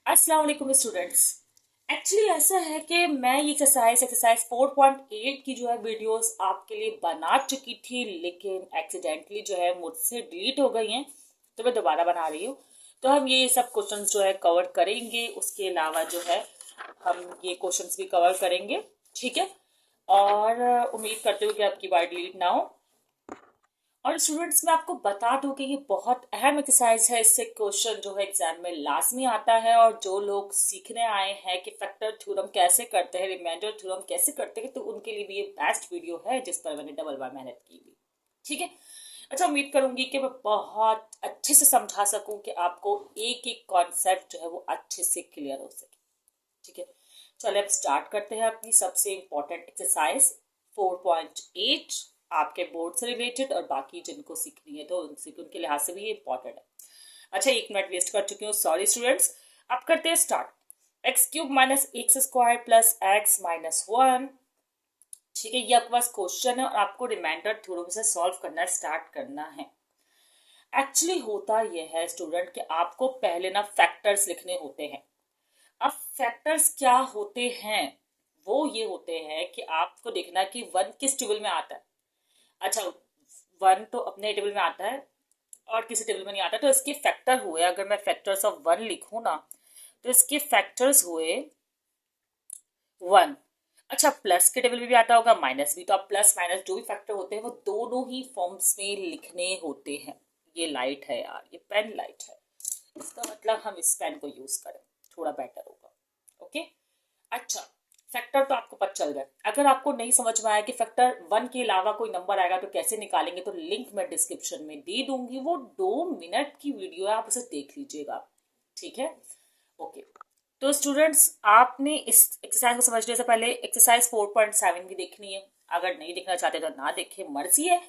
अस्सलाम वालेकुम students. Actually ऐसा है कि मैं ये एक्सरसाइज 4.8 की जो है वीडियोस आपके लिए बना चुकी थी, लेकिन एक्सीडेंटली जो है मुझसे डिलीट हो गई हैं, तो मैं दोबारा बना रही हूँ। तो हम ये सब क्वेश्चंस जो है कवर करेंगे, उसके अलावा जो है हम ये क्वेश्चंस भी कवर करेंगे। ठीक है। और उम्मीद करते हो कि आपकी बार डिलीट ना हो। और स्टूडेंट्स मैं आपको बता दूं कि ये बहुत अहम एक्सरसाइज है। इससे क्वेश्चन जो है एग्जाम में लाजमी आता है, और जो लोग सीखने आए हैं कि फैक्टर थ्योरम कैसे करते हैं, रिमाइंडर थ्योरम कैसे करते हैं, तो उनके लिए भी ये बेस्ट वीडियो है जिस पर मैंने डबल बार मेहनत की हुई। ठीक है। अच्छा, उम्मीद करूंगी कि मैं बहुत अच्छे से समझा सकूं कि आपको एक एक कॉन्सेप्ट जो है वो अच्छे से क्लियर हो सके। ठीक है। चलिए अब स्टार्ट करते हैं अपनी सबसे इंपॉर्टेंट एक्सरसाइज 4.8, आपके बोर्ड से रिलेटेड और बाकी जिनको सीखनी है तो उनसे उनके लिहाज से भी ये इंपॉर्टेंट है। अच्छा, 1 मिनट वेस्ट कर चुकी हूँ, सॉरी स्टूडेंट्स। अब करते हैं start. X cube minus x square plus x minus one. ठीक है, ये आपके पास क्वेश्चन है और आपको रिमाइंडर थ्योरम से सॉल्व करना स्टार्ट करना है। एक्चुअली होता यह है स्टूडेंट कि आपको पहले ना फैक्टर्स लिखने होते हैं। अब फैक्टर्स क्या होते हैं, वो ये होते हैं कि आपको देखना कि वन किस टेबल में आता है। अच्छा, वन तो अपने टेबल में आता है और किसी टेबल में नहीं आता, तो इसके फैक्टर हुए, अगर मैं फैक्टर्स ऑफ वन लिखूं ना, तो इसके फैक्टर्स हुए वन। अच्छा, प्लस के टेबल में भी आता होगा, माइनस भी, तो आप प्लस माइनस जो भी फैक्टर होते हैं वो दोनों ही फॉर्म्स में लिखने होते हैं। ये लाइट है यार, ये पेन लाइट है, इसका मतलब हम इस पेन को यूज करें, थोड़ा बेटर होगा। ओके। अच्छा, फैक्टर तो आपको पता चल गया। अगर आपको नहीं समझ में आया कि फैक्टर वन के अलावा कोई नंबर आएगा तो कैसे निकालेंगे, तो लिंक मैं डिस्क्रिप्शन में दे दूंगी, वो 2 मिनट की वीडियो है, आप उसे देख लीजिएगा। ठीक है। ओके। तो स्टूडेंट्स, आपने इस एक्सरसाइज को समझने से पहले एक्सरसाइज 4.7 भी देखनी है। अगर नहीं देखना चाहते तो ना देखें, मर्जी है।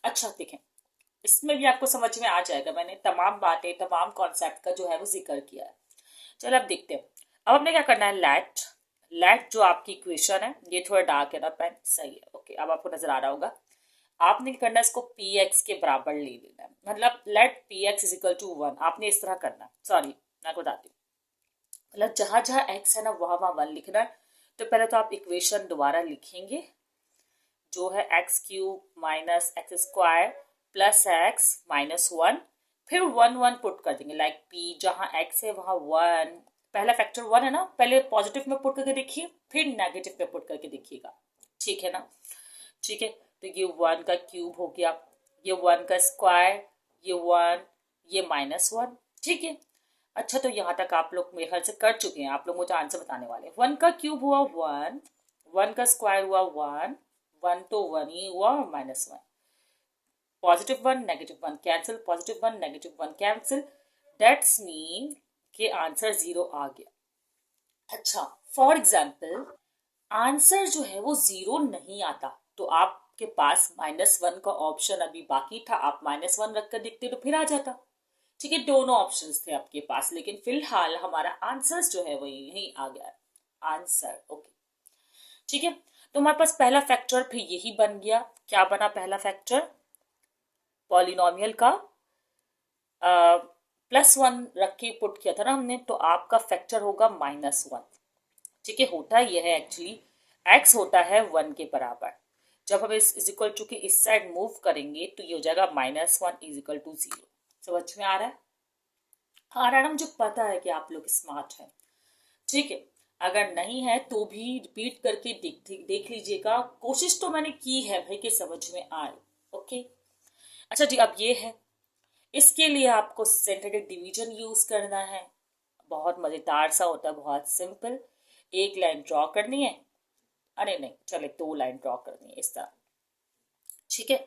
अच्छा देखें, इसमें भी आपको समझ में आ जाएगा, मैंने तमाम बातें तमाम कॉन्सेप्ट का जो है वो जिक्र किया है। चलो अब देखते हैं। अब हमने क्या करना है, लेट लेट जो आपकी इक्वेशन है, ये थोड़ा डार्क है ना पेन, सही है। ओके, अब आपको नजर आ रहा होगा। आपने क्या करना है, इसको पी एक्स के बराबर ले लेना है, मतलब let P X is equal to one. आपने इस तरह करना है, सॉरी मैं आपको बताती हूँ। मतलब जहां जहां एक्स है ना, वहां वहां वन लिखना है। तो पहले तो आप इक्वेशन दोबारा लिखेंगे, जो है x cube minus x square plus x minus one. फिर वन वन पुट कर देंगे, लाइक पी जहां एक्स है वहां वन। पहला फैक्टर वन है ना, पहले पॉजिटिव में पुट करके देखिए, फिर नेगेटिव में पुट करके देखिएगा। ठीक है ना। ठीक है। तो ये वन का क्यूब हो गया, ये वन का स्क्वायर, ये वन, ये माइनस वन। ठीक है। अच्छा, तो यहाँ तक आप लोग मेरे ख्याल से कर चुके हैं, आप लोग मुझे आंसर बताने वाले हैं। वन का क्यूब हुआ वन, वन का स्क्वायर हुआ वन, वन तो वन ही हुआ, minus one, positive one negative one cancel, positive one negative one cancel. That's mean के आंसर जीरो आ गया। अच्छा, फॉर एग्जाम्पल आंसर जो है वो जीरो नहीं आता, तो आपके पास माइनस वन का ऑप्शन अभी बाकी था, आप माइनस वन रखकर देखते तो फिर आ जाता। ठीक है, दोनों ऑप्शंस थे आपके पास, लेकिन फिलहाल हमारा आंसर जो है वो यही आ गया, आंसर। ओके। ठीक है। तो हमारे पास पहला फैक्टर फिर यही बन गया। क्या बना पहला फैक्टर, पॉलिनोमियल का प्लस वन रख के पुट किया था ना हमने, तो आपका फैक्टर होगा माइनस वन। ठीक है, होता यह है एक्चुअली, एक्स होता है वन के बराबर। जब हम इस इक्वल टू के इस साइड मूव करेंगे तो ये हो जाएगा minus one is equal to zero. समझ में आ रहा है? आ रहा है ना? मुझे पता है कि आप लोग स्मार्ट हैं। ठीक है। अगर नहीं है तो भी रिपीट करके देख लीजिएगा, कोशिश तो मैंने की है भाई कि समझ में आए। ओके। अच्छा जी, अब ये है, इसके लिए आपको सिंथेटिक डिवीजन यूज करना है। बहुत मजेदार सा होता है, बहुत सिंपल। एक लाइन ड्रॉ करनी है, अरे नहीं चले 2 लाइन ड्रॉ करनी है इस तरह। ठीक है।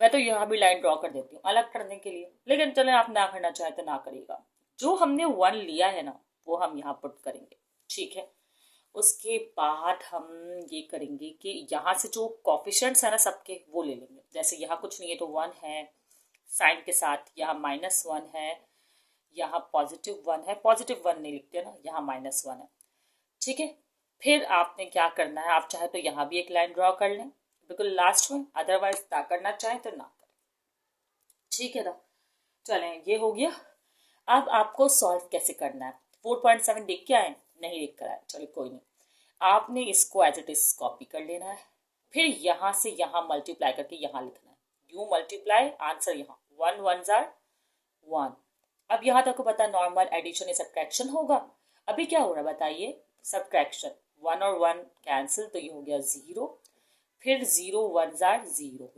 मैं तो यहाँ भी लाइन ड्रॉ कर देती हूँ अलग करने के लिए, लेकिन चले आप ना करना चाहे तो ना करिएगा। जो हमने वन लिया है ना, वो हम यहाँ पुट करेंगे। ठीक है। उसके बाद हम ये करेंगे कि यहाँ से जो कॉफिशेंट्स है ना सबके, वो ले लेंगे। जैसे यहाँ कुछ नहीं है तो वन है साइन के साथ, यहाँ माइनस वन है, यहाँ पॉजिटिव वन है, पॉजिटिव वन नहीं लिखते ना, यहाँ माइनस वन है। ठीक है। फिर आपने क्या करना है, आप चाहे तो यहाँ भी एक लाइन ड्रॉ कर लें बिल्कुल लास्ट में, अदरवाइज ना करना चाहें तो ना करें। ठीक है ना। चलें, ये हो गया। अब आपको सॉल्व कैसे करना है। 4.7 लिख के आए? नहीं लिख कर आए, चलिए कोई नहीं। आपने इसको एज इट इज कॉपी कर लेना है, फिर यहाँ से यहाँ मल्टीप्लाई करके यहाँ लिखना है। यू मल्टीप्लाई आंसर यहाँ 1 1 जार 1। अब यहाँ तक को पता नॉर्मल एडिशन या सब्ट्रैक्शन होगा। अभी क्या हो रहा है बताइए? सब्ट्रैक्शन, 1 और 1 कैंसिल, तो ये हो गया 0। फिर 0 1 जार 0,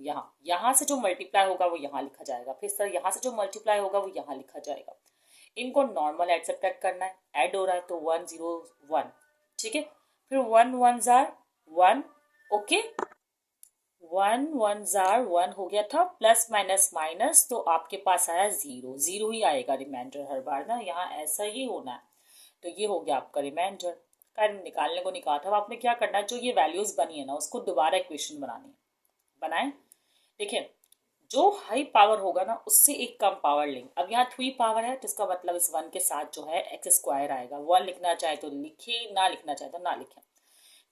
यहाँ से जो मल्टीप्लाई होगा वो यहाँ लिखा जाएगा, फिर सर यहाँ से जो मल्टीप्लाई होगा वो यहाँ लिखा जाएगा। इनको नॉर्मल ऐड सब्ट्रैक्ट करना है, ऐड हो रहा है तो 1 0 1, ठीक है। फिर 1 1 जार 1, ओके, 1 1 जार 1 हो गया था, प्लस माइनस माइनस तो आपके पास आया 0, 0 ही आएगा रिमाइंडर हर बार ना, यहाँ ऐसा ही होना है। तो ये हो गया आपका रिमाइंडर का निकालने को निकाला था। अब आपने क्या करना है, जो ये वैल्यूज बनी है ना उसको दोबारा इक्वेशन बनानी है, बनाएं। देखिए जो हाई पावर होगा ना उससे एक कम पावर लेंगे। अब यहाँ 3 पावर है तो इसका मतलब इस 1 के साथ जो है एक्स स्क्वायर आएगा। 1 लिखना चाहे तो लिखे, ना लिखना चाहे तो ना लिखें।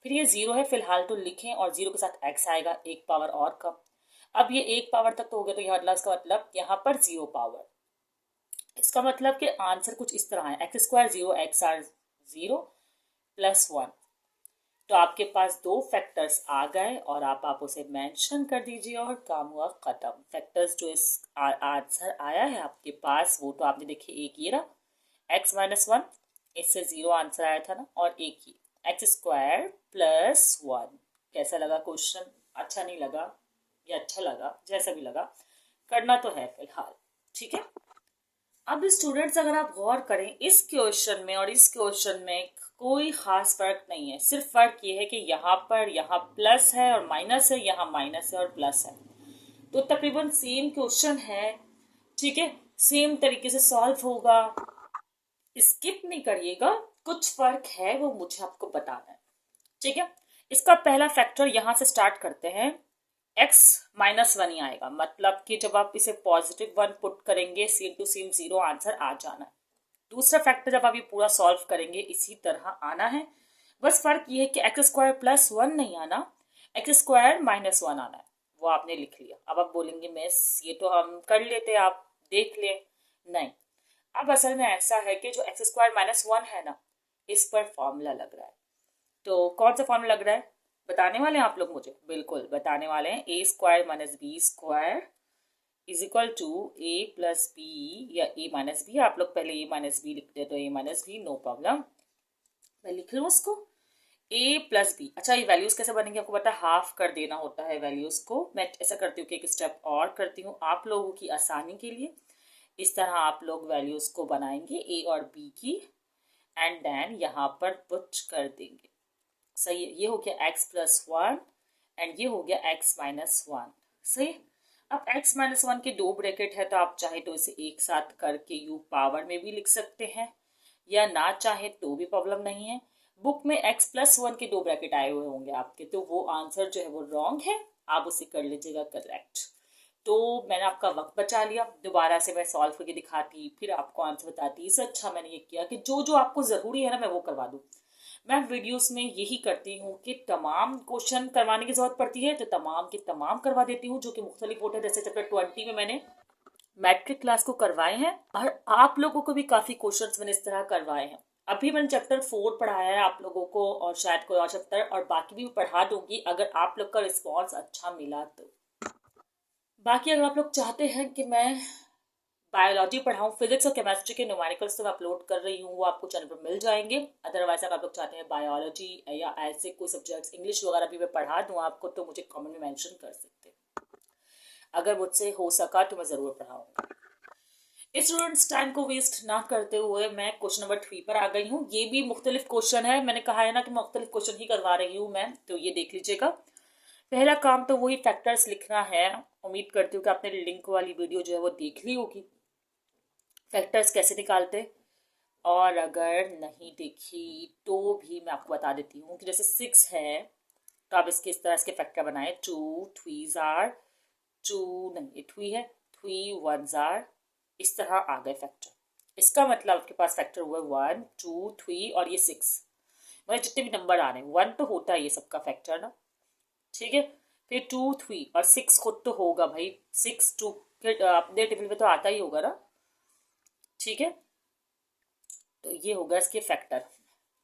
फिर ये 0 है फिलहाल तो लिखें, और 0 के साथ x आएगा, एक पावर और कम। अब ये एक पावर तक तो हो गया, तो यहाँ मतलब इसका मतलब यहाँ पर 0 पावर। इसका मतलब कि आंसर कुछ इस तरह है, X square 0 X R 0 plus 1। तो आपके पास दो फैक्टर्स आ गए और आप उसे मेंशन कर दीजिए और काम हुआ खत्म। फैक्टर्स जो इस आंसर आया है आपके पास वो तो आपने देखिए, एक ये रहा x माइनस 1, इससे 0 आंसर आया था ना, और एक ही एक्स स्क्वायर प्लस 1। कैसा लगा क्वेश्चन? अच्छा नहीं लगा या अच्छा लगा, जैसा भी लगा करना तो है फिलहाल, ठीक है। अब स्टूडेंट्स अगर आप गौर करें इस क्वेश्चन में और इस क्वेश्चन में कोई खास फर्क नहीं है, सिर्फ फर्क ये है कि यहाँ पर यहाँ प्लस है और माइनस है, यहाँ माइनस है और प्लस है, तो तकरीबन सेम क्वेश्चन है, ठीक है। सेम तरीके से सॉल्व होगा, स्किप नहीं करिएगा, कुछ फर्क है वो मुझे आपको बताना है, ठीक है। इसका पहला फैक्टर यहाँ से स्टार्ट करते हैं, x माइनस 1 ही आएगा, मतलब कि जब आप इसे पॉजिटिव 1 पुट करेंगे सेम टू सेम 0 आंसर आ जाना है। दूसरा फैक्टर जब आप ये पूरा सॉल्व करेंगे इसी तरह आना है, बस फर्क ये है कि एक्स स्क्वायर प्लस 1 नहीं आना, एक्स स्क्वायर माइनस 1 आना है, वो आपने लिख लिया। अब आप बोलेंगे मिस ये तो हम कर लेते, आप देख ले, नहीं। अब असल में ऐसा है कि जो एक्स स्क्वायर माइनस 1 है ना, इस पर फॉर्मूला लग रहा है। तो कौन सा फॉर्मूला लग रहा है बताने वाले हैं आप लोग मुझे? बिल्कुल बताने वाले हैं। A square minus B square is equal to A plus B या ए माइनस बी। आप लोग पहले ए माइनस बी लिखते तो ए माइनस बी, नो प्रॉब्लम, मैं लिख लूँ उसको ए प्लस बी। अच्छा ये वैल्यूज कैसे बनेंगे आपको पता है, हाफ कर देना होता है वैल्यूज को। मैं ऐसा करती हूँ कि एक स्टेप और करती हूँ आप लोगों की आसानी के लिए। इस तरह आप लोग वैल्यूज को बनाएंगे ए और बी की, एंड देन यहाँ पर पुट कर देंगे। सही है, ये हो गया x प्लस 1 एंड ये हो गया x माइनस 1, सही। अब x माइनस 1 के दो ब्रैकेट है तो आप चाहे तो इसे एक साथ करके u पावर में भी लिख सकते हैं, या ना चाहे तो भी प्रॉब्लम नहीं है। बुक में x प्लस 1 के दो ब्रैकेट आए हुए होंगे आपके, तो वो आंसर जो है वो रॉन्ग है, आप उसे कर लीजिएगा करेक्ट। तो मैंने आपका वक्त बचा लिया, दोबारा से मैं सॉल्व करके दिखाती फिर आपको आंसर बताती। इससे अच्छा मैंने ये किया कि जो जो आपको ज़रूरी है ना मैं वो करवा दूँ। मैं वीडियोस में यही करती हूँ कि तमाम क्वेश्चन करवाने की जरूरत पड़ती है तो तमाम के तमाम करवा देती हूँ, जो कि मुख्तलिफ होते हैं। जैसे चैप्टर 20 में मैंने मैट्रिक क्लास को करवाए हैं, और आप लोगों को भी काफ़ी क्वेश्चंस मैंने इस तरह करवाए हैं। अभी मैंने चैप्टर 4 पढ़ाया है आप लोगों को, और शायद कोई और चैप्टर, और बाकी भी पढ़ा दूंगी अगर आप लोग का रिस्पॉन्स अच्छा मिला तो। बाकी अगर आप लोग चाहते हैं कि मैं बायोलॉजी पढ़ाऊँ, फिजिक्स और केमिस्ट्री के न्यूमेरिकल्स तो मैं अपलोड कर रही हूँ, वो आपको चैनल पर मिल जाएंगे। अदरवाइज अगर आप लोग चाहते हैं बायोलॉजी या ऐसे कोई सब्जेक्ट्स इंग्लिश वगैरह भी मैं पढ़ा दूँ आपको, तो मुझे कमेंट में मेंशन कर सकते हैं। अगर मुझसे हो सका तो मैं ज़रूर पढ़ाऊँगा। स्टूडेंट्स टाइम को वेस्ट ना करते हुए मैं क्वेश्चन नंबर 3 पर आ गई हूँ। ये भी मुख्तलिफ क्वेश्चन है, मैंने कहा है ना कि मुख्तलिफ क्वेश्चन ही करवा रही हूँ मैं, तो ये देख लीजिएगा। पहला काम तो वही फैक्टर्स लिखना है। उम्मीद करती हूँ कि आपने लिंक वाली वीडियो जो है वो देख ली होगी, फैक्टर्स कैसे निकालते, और अगर नहीं देखी तो भी मैं आपको बता देती हूँ कि जैसे 6 है तो आप इसके इस तरह इसके फैक्टर बनाए, 2 3 जार 2 नहीं ये 3 है, 3 1 जार, इस तरह आ गए फैक्टर। इसका मतलब आपके पास फैक्टर हुआ 1 2 3 और ये 6, मतलब जितने भी नंबर आ रहे हैं 1 तो होता है ये सबका फैक्टर ना, ठीक है। फिर 2 3 और 6 खुद तो होगा भाई, 6 2 अपने टेबल में तो आता ही होगा ना, ठीक है। तो ये होगा इसके फैक्टर।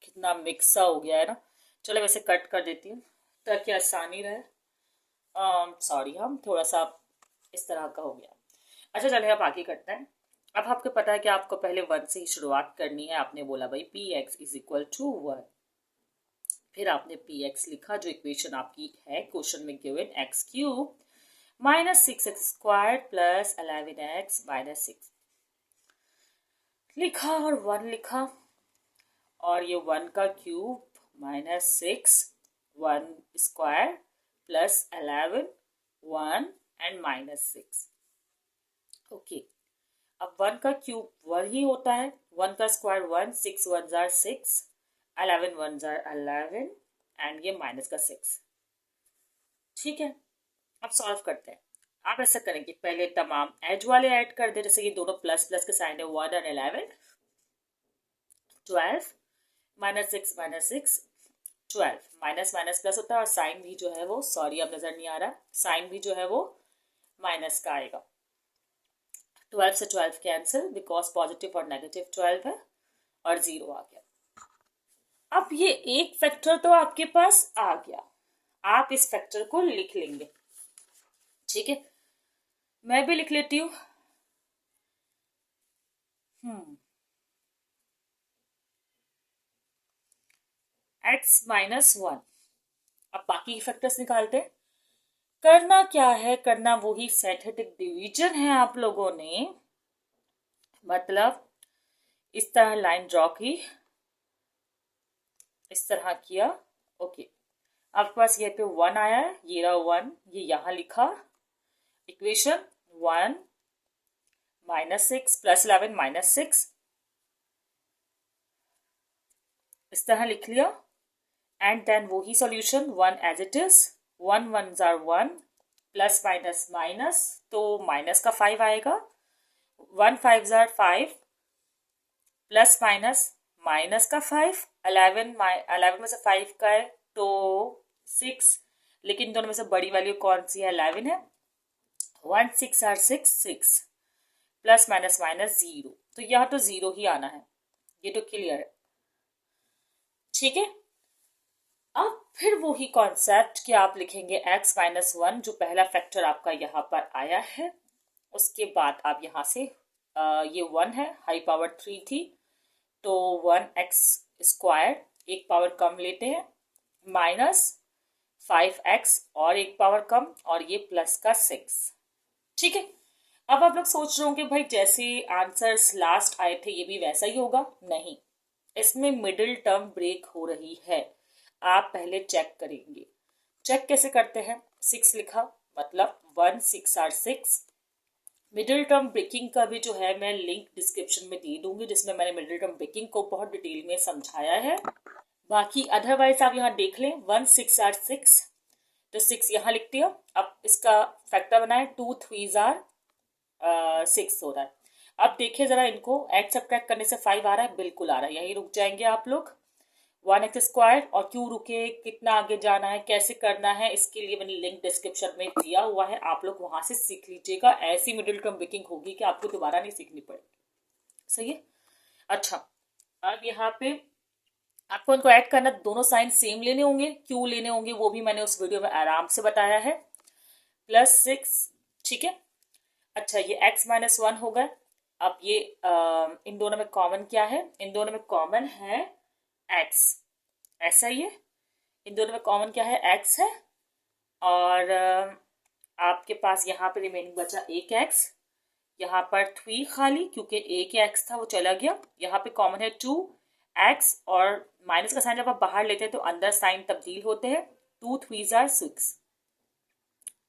कितना मिक्स सा हो गया है ना। चलो वैसे कट कर देती हूँ ताकि आसानी रहे। सॉरी, हम थोड़ा सा इस तरह का हो गया। अच्छा चलिए अब आगे करते हैं। अब आपको पता है कि आपको पहले 1 से ही शुरुआत करनी है। आपने बोला भाई P X is equal to 1, फिर आपने पी एक्स लिखा जो इक्वेशन आपकी है क्वेश्चन में given, x cube minus 6x square plus 11x minus 6 लिखा और 1 लिखा, और ये 1 का cube minus 6 1 square plus 11 1 and minus 6। Okay, अब 1 का क्यूब 1 ही होता है, 1 का स्क्वायर 1, 6 1 जार 6, 11 1 जार 11 एंड ये माइनस का 6। ठीक है, अब सॉल्व करते हैं। आप ऐसा करेंगे पहले तमाम एज वाले ऐड कर दे, जैसे ये दोनों प्लस प्लस के साइन है, 1 और 11 12 माइनस 6 12, माइनस माइनस प्लस होता है और साइन भी जो है वो, सॉरी अब नजर नहीं आ रहा, साइन भी जो है वो माइनस का आएगा। 12 से 12 कैंसिल बिकॉज पॉजिटिव और नेगेटिव 12 है और 0 आ गया। अब ये एक फैक्टर तो आपके पास आ गया, आप इस फैक्टर को लिख लेंगे। ठीक है, मैं भी लिख लेती हूँ। x minus 1। अब बाकी फैक्टर्स निकालते हैं। करना क्या है, करना वही सिंथेटिक डिवीजन है। आप लोगों ने मतलब इस तरह लाइन ड्रॉ की, इस तरह किया। ओके, आपके पास ये पे 1 आया है, ये रहा 1, ये यहां लिखा इक्वेशन 1 माइनस 6 प्लस 11 माइनस 6, इस तरह लिख लिया। एंड देन वही सॉल्यूशन 1 एज इट इज, 1 1 जार 1 प्लस माइनस माइनस, तो माइनस का 5 आएगा, 1 5 जार 5 प्लस माइनस माइनस का 5, 11 में से 5 का है तो 6, लेकिन दोनों में से बड़ी वैल्यू कौन सी है, 11 है। 1 6 आर 6 6 प्लस माइनस माइनस 0, तो यहाँ तो 0 ही आना है, ये तो क्लियर है। ठीक है, अब फिर वही कॉन्सेप्ट कि आप लिखेंगे x माइनस 1 जो पहला फैक्टर आपका यहाँ पर आया है, उसके बाद आप यहाँ से ये 1 है, हाई पावर 3 थी तो 1x स्क्वायर, एक पावर कम लेते हैं, माइनस 5x और एक पावर कम, और ये प्लस का 6। ठीक है, अब आप लोग सोच रहे होंगे भाई जैसे आंसर्स लास्ट आए थे ये भी वैसा ही होगा। नहीं, इसमें मिडिल टर्म ब्रेक हो रही है। आप पहले चेक करेंगे। चेक कैसे करते हैं, 6 लिखा मतलब 1 6 आर 6। मिडिल टर्म ब्रेकिंग का भी जो है मैं लिंक डिस्क्रिप्शन में दे दूंगी, जिसमें मैंने मिडिल टर्म ब्रेकिंग को बहुत डिटेल में समझाया है। बाकी अदरवाइज आप यहाँ देख लें, 1 6 आर 6 तो 6 यहाँ लिख दिया। अब इसका फैक्टर बनाए, 2 3 आर 6 हो रहा है। अब देखिए जरा इनको, एक्स सब्ट्रैक्ट करने से 5 आ रहा है, बिल्कुल आ रहा है, यही रुक जाएंगे आप लोग। 1x स्क्वायर, और क्यों रुके, कितना आगे जाना है, कैसे करना है, इसके लिए मैंने लिंक डिस्क्रिप्शन में दिया हुआ है, आप लोग वहां से सीख लीजिएगा। ऐसी मिडिल टर्म ब्रेकिंग होगी कि आपको दोबारा नहीं सीखनी पड़ेगी। सही है। अच्छा, अब यहाँ पे आपको इनको ऐड करना, दोनों साइन सेम लेने होंगे, क्यों लेने होंगे वो भी मैंने उस वीडियो में आराम से बताया है। +6, ठीक है। अच्छा, ये x माइनस 1 हो गया। अब ये इन दोनों में कॉमन क्या है, इन दोनों में कॉमन है x, ऐसा ही है, इन दोनों में कॉमन क्या है, x है। और आपके पास यहाँ पे रिमेनिंग बचा एक x, यहाँ पर 3 खाली क्योंकि एक x था वो चला गया। यहाँ पे कॉमन है 2x, और माइनस का साइन जब आप बाहर लेते हैं तो अंदर साइन तब्दील होते हैं, 2 3 आर 6।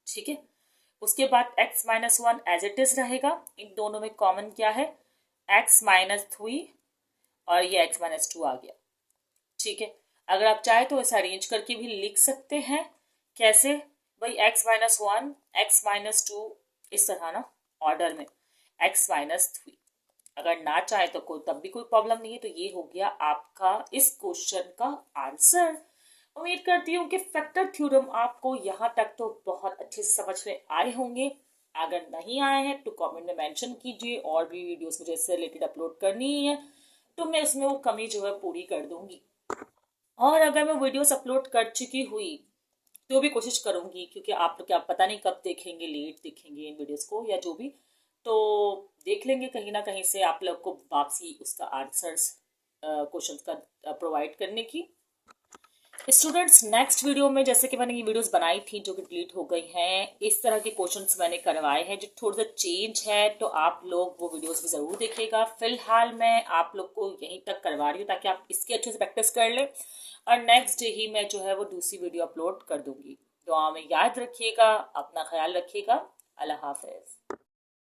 ठीक है, उसके बाद x minus 1 as it is रहेगा। इन दोनों में कॉमन क्या है, x माइनस 3, और ये x माइनस 2 आ गया। ठीक है, अगर आप चाहे तो इसे अरेंज करके भी लिख सकते हैं। कैसे भाई, x माइनस 1 x माइनस 2, इस तरह ना ऑर्डर में, x माइनस 3। अगर ना चाहे तो कोई तब भी कोई प्रॉब्लम नहीं है। तो ये हो गया आपका इस क्वेश्चन का आंसर। उम्मीद करती हूँ कि फैक्टर थ्योरम आपको यहाँ तक तो बहुत अच्छे से समझ में आए होंगे। अगर नहीं आए हैं तो कमेंट में मेंशन कीजिए, और भी वीडियोस मुझे इससे रिलेटेड अपलोड करनी ही है। तो मैं उसमें वो कमी जो है पूरी कर दूंगी। और अगर मैं वीडियोस अपलोड कर चुकी हुई तो भी कोशिश करूंगी, क्योंकि आप लोग क्या पता नहीं कब देखेंगे, लेट देखेंगे इन वीडियोस को या जो भी, तो देख लेंगे कहीं ना कहीं से आप लोग को वापसी उसका आंसर्स क्वेश्चन का प्रोवाइड करने की। स्टूडेंट्स, नेक्स्ट वीडियो में जैसे कि मैंने ये वीडियोस बनाई थी जो कि डिलीट हो गई हैं, इस तरह के क्वेश्चंस मैंने करवाए हैं जो थोड़ा सा चेंज है, तो आप लोग वो वीडियोस भी ज़रूर देखिएगा। फिलहाल मैं आप लोग को यहीं तक करवा रही हूँ ताकि आप इसकी अच्छे से प्रैक्टिस कर लें, और नेक्स्ट डे ही मैं जो है वो दूसरी वीडियो अपलोड कर दूंगी। दुआ में याद रखिएगा, अपना ख्याल रखिएगा। अल्लाह हाफिज।